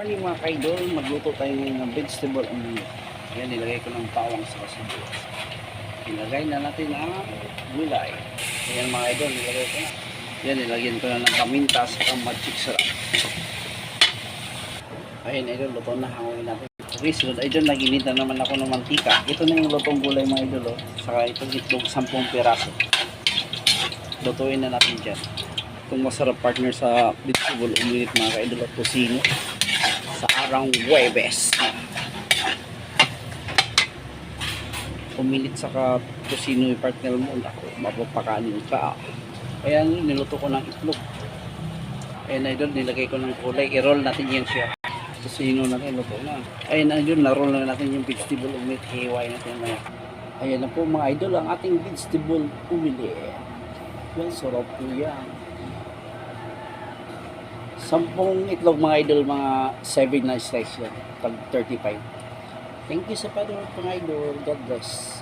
morning mga kaidol, magluto tayo ngayon ng vegetable omelet. Yan, nilagay ko ng bawang sa sibuyas. Ilagay na natin ang gulay. Ayan mga idol, nilagay ko na. Yan, nilagyan ko na ng paminta sa magic sarap. Ayan idol, luto na, hangulin natin. Okay, sunod idol, naginitan naman ako ng mantika. Ito na yung lutong gulay mga idol, oh. Saka itong itlog, 10 piraso. Lutuin na natin dyan. Itong masarap partner sa vegetable omelet mga kaidol at kusino sa arang Huwebes. Omelet saka kusino yung partner mo, ako mapapakanin ka. Ayan, niluto ko ng itlog. Ayan idol, nilagay ko ng kulay. I-roll natin yan siya. Kusino natin, luto na. Ayan idol, na-roll na natin yung vegetable omelet. Hiway natin maya. Ayan na po mga idol, ang ating vegetable omelet. Yan, sarap po yan. 10 itlog mga idol, mga 7 na slice yan. Tag 35. Thank you sa panonood mga idol. God bless.